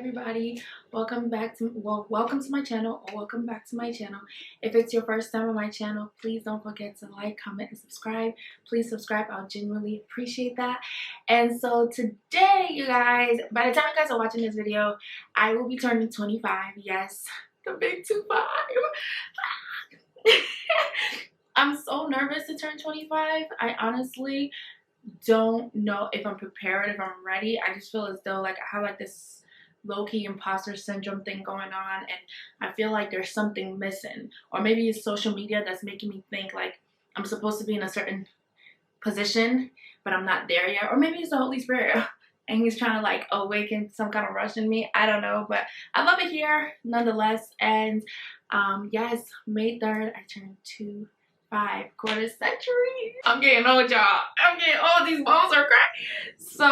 everybody, welcome to my channel, or welcome back to my channel. If it's your first time on my channel, please don't forget to like, comment, and subscribe. Please subscribe, I'll genuinely appreciate that. And so today, you guys, by the time you guys are watching this video, I will be turning 25. Yes, the big 25. I'm so nervous to turn 25. I honestly don't know if I'm prepared, if I'm ready. I just feel as though like I have like this low-key imposter syndrome thing going on, and I feel like there's something missing, or maybe it's social media that's making me think like I'm supposed to be in a certain position but I'm not there yet, or maybe it's the Holy Spirit and he's trying to like awaken some kind of rush in me. I don't know, but I love it here nonetheless. And yes, May 3rd I turned 25 quarter century. I'm getting old, y'all. I'm getting old. These bones are cracked. So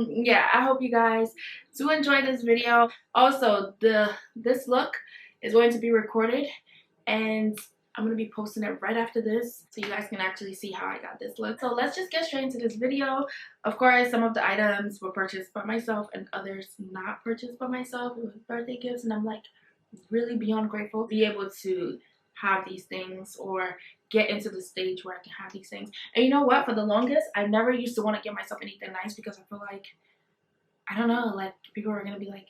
yeah, I hope you guys do enjoy this video. Also, this look is going to be recorded and I'm going to be posting it right after this so you guys can actually see how I got this look. So let's just get straight into this video. Of course, some of the items were purchased by myself and others not purchased by myself. It was birthday gifts, and I'm like really beyond grateful to be able to have these things or get into the stage where I can have these things. And you know what? For the longest, I never used to want to get myself anything nice because I feel like, I don't know, like people are gonna be like,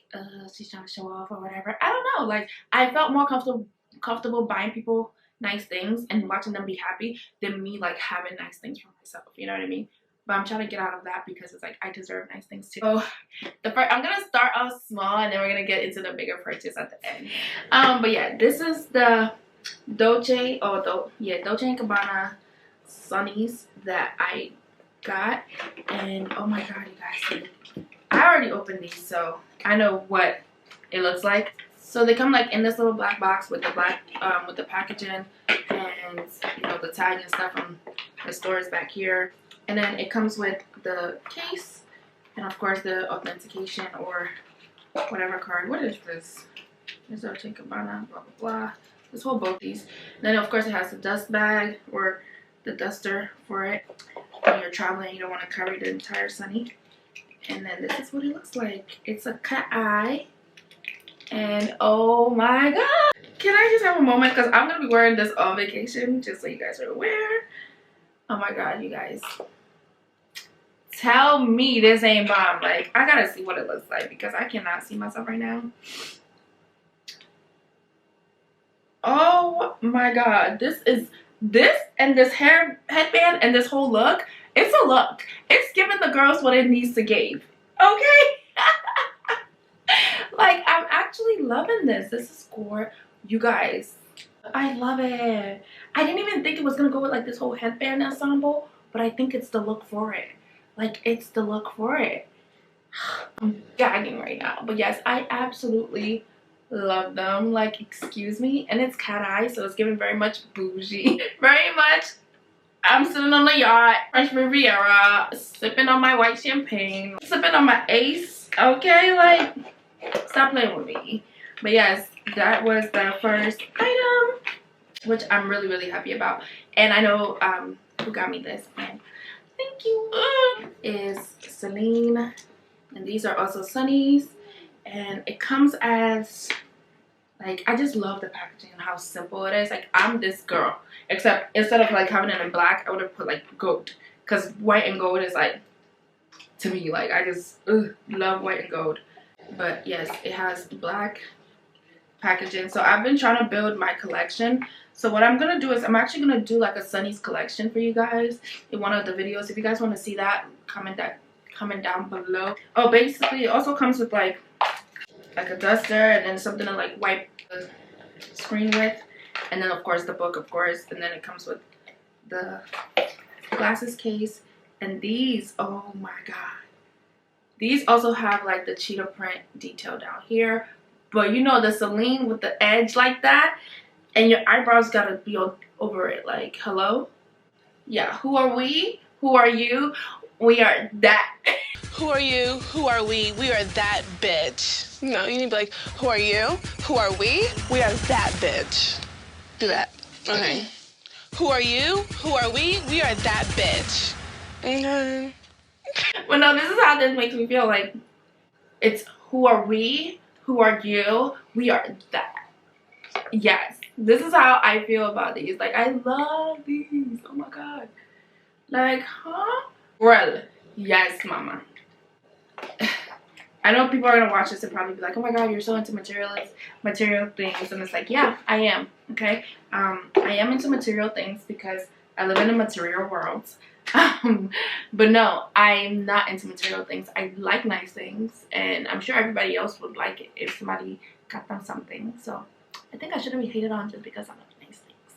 she's trying to show off or whatever. I don't know, like I felt more comfortable buying people nice things and watching them be happy than me like having nice things for myself. You know what I mean? But I'm trying to get out of that because it's like I deserve nice things too. So I'm gonna start off small and then we're gonna get into the bigger purchase at the end. But yeah, this is the Dolce & Gabbana sunnies that I got, and oh my god, you guys, I already opened these, so I know what it looks like. So they come like in this little black box with the black with the packaging and you know the tag and stuff from the stores back here, and then it comes with the case and of course the authentication or whatever card. What is this? There's Dolce & Gabbana, blah blah blah. This whole both these. And then of course it has the dust bag or the duster for it when you're traveling. You don't want to carry the entire sunny. And then this is what it looks like. It's a cat eye. And oh my god, can I just have a moment, because I'm gonna be wearing this on vacation, just so you guys are aware. Oh my god, you guys, tell me this ain't bomb. Like I gotta see what it looks like because I cannot see myself right now. Oh my god, this and this headband and this whole look, it's a look. It's giving the girls what it needs to give. Okay? Like, I'm actually loving this. This is gorgeous. You guys, I love it. I didn't even think it was gonna go with like this whole headband ensemble, but I think it's the look for it. Like, it's the look for it. I'm gagging right now. But yes, I absolutely love them. Like, excuse me. And it's cat eye, so it's giving very much bougie. Very much I'm sitting on the yacht, French Riviera, sipping on my white champagne, sipping on my Ace. Okay, like, stop playing with me. But yes, that was the first item, which I'm really, really happy about. And I know who got me this, and thank you, is Celine. And these are also sunnies. And it comes as, like, I just love the packaging and how simple it is. Like, I'm this girl, except instead of like having it in black, I would have put like gold, because white and gold is like, to me, like, I just love white and gold. But yes, it has black packaging. So I've been trying to build my collection. So what I'm gonna do is I'm actually gonna do like a sunnies collection for you guys in one of the videos. If you guys want to see that, comment down below. Oh, basically it also comes with like a duster and then something to like wipe the screen with, and then of course the book, of course, and then it comes with the glasses case. And these, oh my god, these also have like the cheetah print detail down here, but you know the Celine with the edge like that, and your eyebrows gotta be over it. Like, hello? Yeah, who are we? Who are you? We are that. Who are you? Who are we? We are that bitch. No, you need to be like, who are you? Who are we? We are that bitch. Do that. Okay. Who are you? Who are we? We are that bitch. Okay. Well, no, this is how this makes me feel. Like, it's who Who are we? Who are you? We are that. Yes, this is how I feel about these. Like, I love these. Oh my god. Like, huh? Well, yes, mama. I know people are gonna watch this and probably be like, oh my god, you're so into material things. And it's like, yeah, I am. Okay, I am into material things because I live in a material world. But no, I'm not into material things. I like nice things, and I'm sure everybody else would like it if somebody got them something. So I think I shouldn't be hated on just because I like nice things.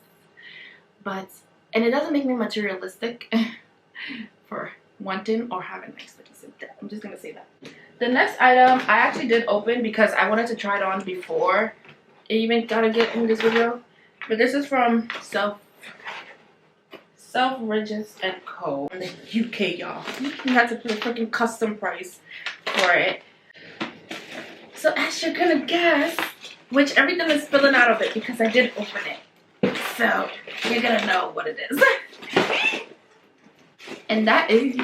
But, and it doesn't make me materialistic for wanting or having nice things. I'm just gonna say that. The next item I actually did open because I wanted to try it on before I even gotta get in this video. But this is from Selfridges and Co. in the UK, y'all. You had to put a freaking custom price for it. So as you're gonna guess, which everything is spilling out of it because I did open it. So you're gonna know what it is. And that is,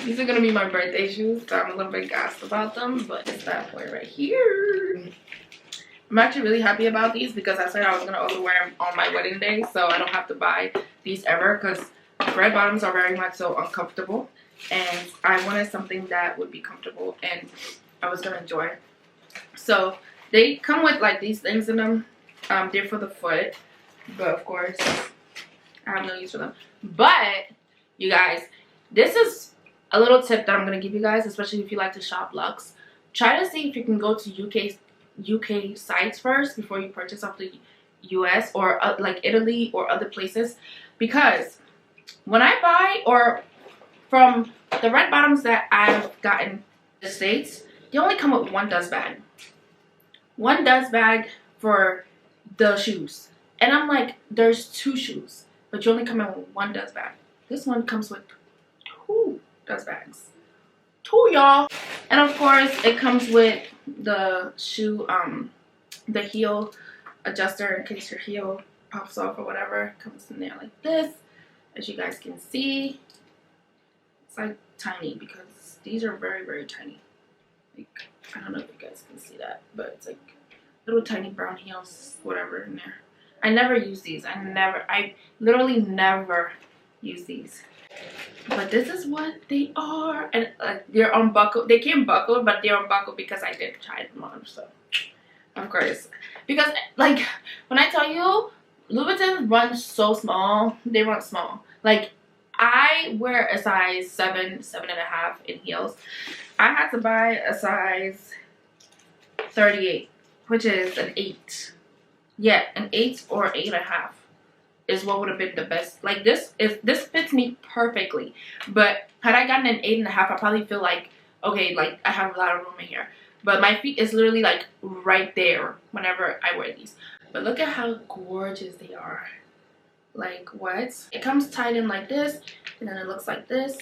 these are gonna be my birthday shoes, so I'm a little bit gassed about them, but it's that boy right here. I'm actually really happy about these because I said I was gonna also wear them on my wedding day, so I don't have to buy these ever because red bottoms are very much so uncomfortable, and I wanted something that would be comfortable and I was gonna enjoy. So they come with like these things in them. They're for the foot, but of course I have no use for them. But you guys, this is a little tip that I'm gonna give you guys, especially if you like to shop luxe. Try to see if you can go to UK sites first before you purchase off the US or like Italy or other places, because when I buy or from the red bottoms that I've gotten in the States, they only come with one dust bag. One dust bag for the shoes. And I'm like, there's two shoes, but you only come in with one dust bag. This one comes with two dust bags. Two, y'all. And of course, it comes with the shoe, the heel adjuster in case your heel pops off or whatever. It comes in there like this. As you guys can see, it's like tiny because these are very, very tiny. Like, I don't know if you guys can see that, but it's like little tiny brown heels, whatever in there. I never use these. I literally never use these. But this is what they are, and they're unbuckled. They came buckled, but they're unbuckled because I did try them on. So of course, because like when I tell you, Louis Vuitton runs so small, they run small. Like I wear a size 7, 7.5 in heels. I had to buy a size 38, which is an 8. Yeah, an 8 or 8.5. Is what would have been the best. Like this fits me perfectly, but had I gotten an 8.5, I probably feel like, okay, like I have a lot of room in here, but my feet is literally like right there whenever I wear these. But look at how gorgeous they are. Like, what? It comes tied in like this, and then it looks like this,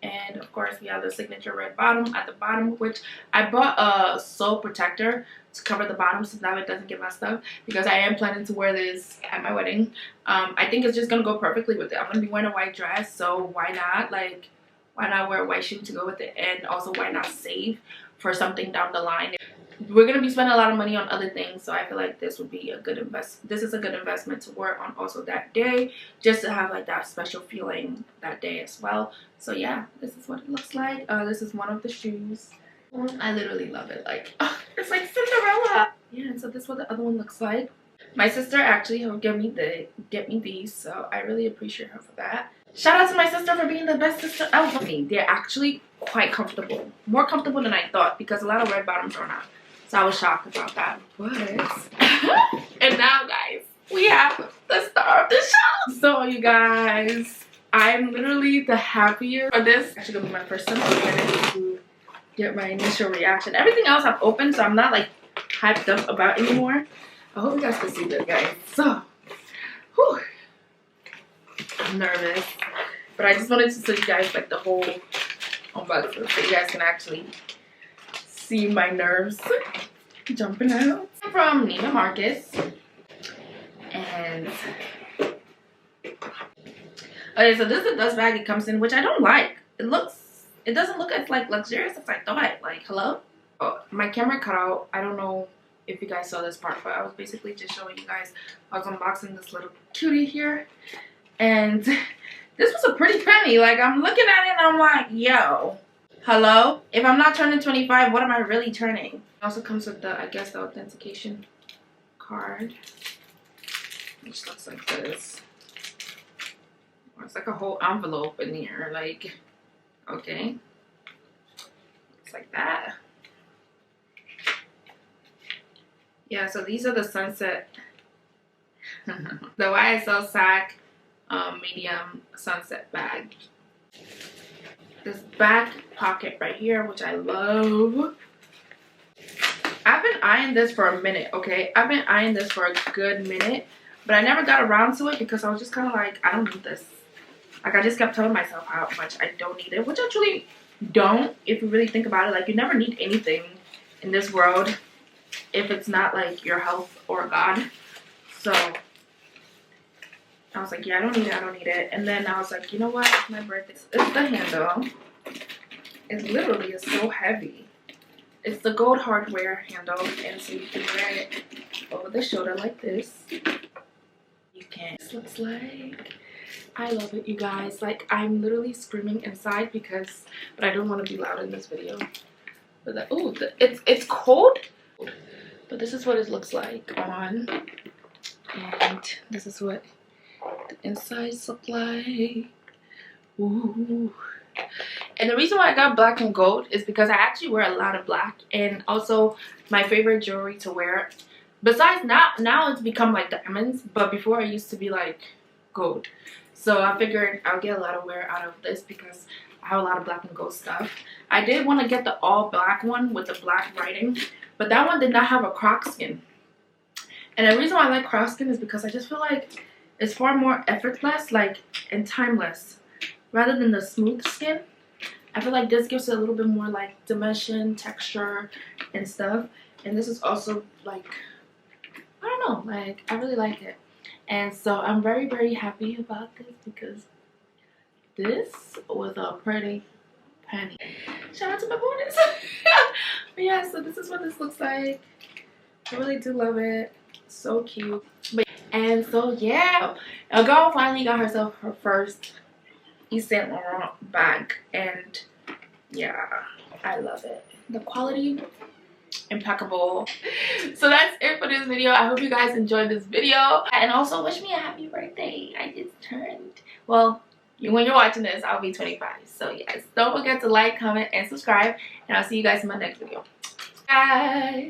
and of course we have the signature red bottom at the bottom, which I bought a sole protector to cover the bottom so that it doesn't get messed up, because I am planning to wear this at my wedding. I think it's just gonna go perfectly with it. I'm gonna be wearing a white dress, so why not? Like, why not wear a white shoe to go with it? And also, why not save for something down the line? We're gonna be spending a lot of money on other things, so I feel like this would be a good this is a good investment to wear on also that day, just to have like that special feeling that day as well. So yeah, this is what it looks like. This is one of the shoes. I literally love it. Like, oh, it's like Cinderella. Yeah, and so this is what the other one looks like. My sister actually helped get me these, so I really appreciate her for that. Shout out to my sister for being the best sister ever. They're actually quite comfortable, more comfortable than I thought, because a lot of red bottoms are not. So I was shocked about that. But and now, guys, we have the star of the show. So you guys, I'm literally the happiest for this. Actually, gonna be my first time to get my initial reaction. Everything else I've opened, so I'm not like hyped up about anymore. I hope you guys can see this, guys. So, whew, I'm nervous, but I just wanted to show you guys like the whole unboxing so you guys can actually see my nerves jumping out. From Neiman Marcus, and okay, so this is the dust bag it comes in, which I don't like. It doesn't look as like luxurious as I thought. Like, hello? Oh, my camera cut out. I don't know if you guys saw this part, but I was basically just showing you guys. I was unboxing this little cutie here, and this was a pretty penny. Like, I'm looking at it and I'm like, yo, hello? If I'm not turning 25, what am I really turning? It also comes with the, I guess, the authentication card, which looks like this. It's like a whole envelope in here. Like, okay. It's like that. Yeah, so these are the Sunset, the YSL Sac medium sunset bag. This back pocket right here, which I love. I've been eyeing this for a minute, okay? I've been eyeing this for a good minute, but I never got around to it because I was just kind of like, I don't need this. Like, I just kept telling myself how much I don't need it, which I truly don't, if you really think about it. Like, you never need anything in this world if it's not like your health or God. So I was like, yeah, I don't need it. And then I was like, you know what? It's my birthday. It's the handle. It's literally, it's so heavy. It's the gold hardware handle, and so you can wear it over the shoulder like this. You can. This looks like, I love it, you guys. Like, I'm literally screaming inside because, but I don't want to be loud in this video. But the, ooh, it's cold. But this is what it looks like on, and this is what the insides look like. Ooh. And the reason why I got black and gold is because I actually wear a lot of black, and also my favorite jewelry to wear, besides now it's become like diamonds, but before I used to be like gold. So I figured I'll get a lot of wear out of this because I have a lot of black and gold stuff. I did want to get the all black one with the black writing, but that one did not have a croc skin. And the reason why I like croc skin is because I just feel like it's far more effortless, like, and timeless, rather than the smooth skin. I feel like this gives it a little bit more like dimension, texture, and stuff. And this is also like, I don't know, like, I really like it. And so I'm very, very happy about this because this was a pretty penny. Shout out to my bonus. But yeah, so this is what this looks like. I really do love it. So cute. But, and so yeah, a girl finally got herself her first Yves Saint Laurent bag, and yeah, I love it. The quality, impeccable. So that's it for this video. I hope you guys enjoyed this video, and also wish me a happy birthday. I just turned, well, when you're watching this, I'll be 25. So yes, don't forget to like, comment, and subscribe, and I'll see you guys in my next video. Bye.